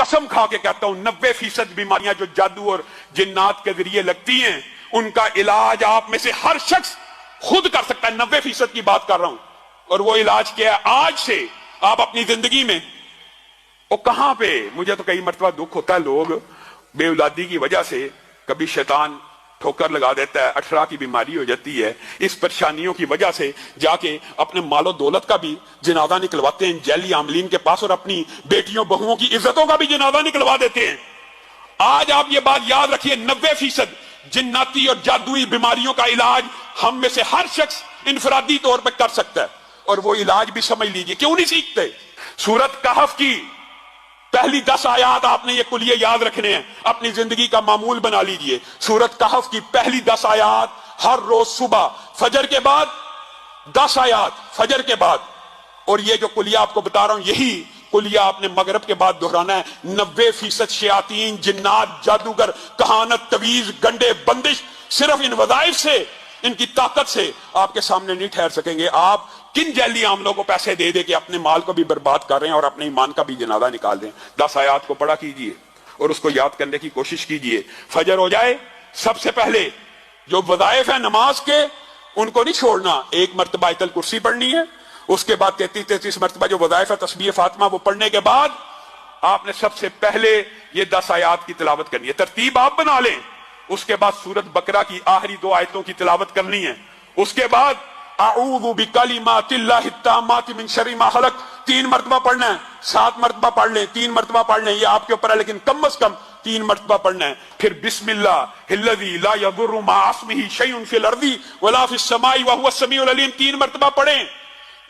قسم کھا کے کہتا ہوں 90% بیماریاں جو جادو اور جنات کے ذریعے لگتی ہیں ان کا علاج آپ میں سے ہر شخص خود کر سکتا ہے. 90% کی بات کر رہا ہوں. اور وہ علاج کیا ہے؟ آج سے آپ اپنی زندگی میں وہ کہاں پہ، مجھے تو کئی مرتبہ دکھ ہوتا ہے، لوگ بے اولادی کی وجہ سے کبھی شیطان ٹھوکر لگا دیتا ہے، اٹھرا کی بیماری ہو جاتی ہے، اس پریشانیوں کی وجہ سے جا کے اپنے مال و دولت کا بھی جنازہ نکلواتے ہیں جیلی عاملین کے پاس، اور اپنی بیٹیوں بہوؤں کی عزتوں کا بھی جنازہ نکلوا دیتے ہیں. آج آپ یہ بات یاد رکھیے، 90% جناتی اور جادوئی بیماریوں کا علاج ہم میں سے ہر شخص انفرادی طور پہ کر سکتا ہے. اور وہ علاج بھی سمجھ لیجئے، کیوں نہیں سیکھتے؟ سورت کہف کی پہلی 10 آیات آپ نے یہ کلیے یاد رکھنے ہیں، اپنی زندگی کا معمول بنا لیجئے. سورت کہف کی پہلی 10 آیات ہر روز صبح فجر کے بعد 10 آیات فجر کے بعد، اور یہ جو کلیہ آپ کو بتا رہا ہوں یہی کلیہ آپ نے مغرب کے بعد دہرانا ہے. 90% شیاطین، جنات، جادوگر، کہانت، تویز، گنڈے، بندش صرف ان وظائف سے، ان کی طاقت سے آپ کے سامنے نہیں ٹھہر سکیں گے. آپ کن جیلی عاملوں کو پیسے دے دے کے اپنے مال کو بھی برباد کر رہے ہیں اور اپنے ایمان کا بھی جنازہ نکال دیں. 10 آیات کو پڑھا کیجئے اور اس کو یاد کرنے کی کوشش کیجئے. فجر ہو جائے، سب سے پہلے جو وظائف ہیں نماز کے ان کو نہیں چھوڑنا. 1 مرتبہ آیت الکرسی پڑھنی ہے، اس کے بعد 33 مرتبہ جو وظائف ہے تسبیح فاطمہ وہ پڑھنے کے بعد آپ نے سب سے پہلے یہ 10 آیات کی تلاوت کرنی ہے. ترتیب آپ بنا لیں. اس کے بعد سورت بقرہ کی آخری 2 آیتوں کی تلاوت کرنی ہے. اس کے بعد اعوذ بکلمات اللہ التامات من شر ما خلق 3 مرتبہ پڑھنا ہے. 7 مرتبہ پڑھ لیں، 3 مرتبہ پڑھ لیں، یہ آپ کے اوپر ہے، لیکن کم از کم 3 مرتبہ پڑھنا ہے. پھر بسم اللہ الذی لا یضر مع اسمہ شیء فی الارض ولا فی السماء وهو السمیع العلیم 3 مرتبہ پڑھیں.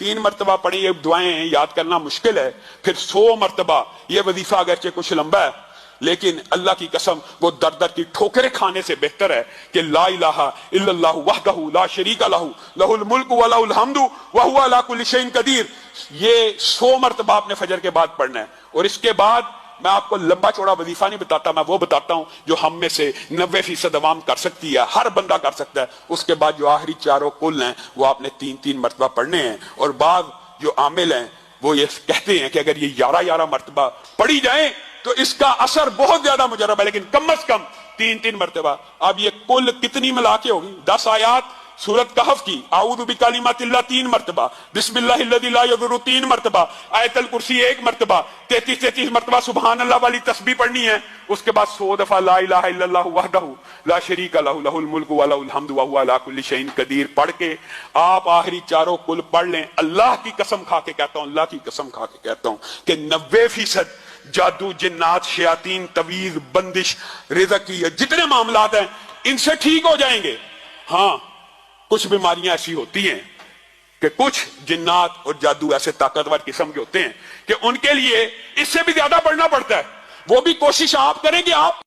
3 مرتبہ پڑھیں. یہ دعائیں ہیں، یاد کرنا مشکل ہے. پھر 100 مرتبہ. یہ وظیفہ اگرچہ کچھ لمبا ہے لیکن اللہ کی قسم وہ در در کی ٹھوکریں کھانے سے بہتر ہے کہ لا الہ الا اللہ وحدہ لا شریک لہ لہ الملک ولہ الحمد وہو علی کل شیء قدیر. یہ 100 مرتبہ آپ نے فجر کے بعد پڑھنا ہے. اور اس کے بعد میں آپ کو لمبا چوڑا وظیفہ نہیں بتاتا، میں وہ بتاتا ہوں جو ہم میں سے 90% عوام کر سکتی ہے، ہر بندہ کر سکتا ہے. اس کے بعد جو آخری 4 کل ہیں وہ آپ نے 3 مرتبہ پڑھنے ہیں. اور بعض جو عامل ہیں وہ یہ کہتے ہیں کہ اگر یہ 11 مرتبہ پڑھی جائیں تو اس کا اثر بہت زیادہ مجرب ہے، لیکن کم از کم 3 مرتبہ. اب یہ کل کتنی ملا کے ہوگی؟ 10 آیات سورت کہف کی. اعوذ بکلمات اللہ 3 مرتبہ، بسم اللہ الذی لا یضر 3 مرتبہ، آیت الکرسی 1 مرتبہ، 33 مرتبہ سبحان اللہ والی تسبیح پڑھنی ہے. اس کے بعد 100 دفعہ لا الہ الا اللہ وحدہ لا شریک لہ لہ الملک ولہ الحمد وہو علی کل شیء قدیر پڑھ کے آپ آخری 4 کل پڑھ لیں. اللہ کی قسم کھا کے کہتا ہوں، اللہ کی قسم کھا کے کہتا ہوں کہ 90% جادو، جنات، شیاطین، تویز، بندش، رزق کی جتنے معاملات ہیں ان سے ٹھیک ہو جائیں گے. ہاں کچھ بیماریاں ایسی ہوتی ہیں کہ کچھ جنات اور جادو ایسے طاقتور قسم کے ہوتے ہیں کہ ان کے لیے اس سے بھی زیادہ پڑھنا پڑتا ہے. وہ بھی کوشش آپ کریں کہ آپ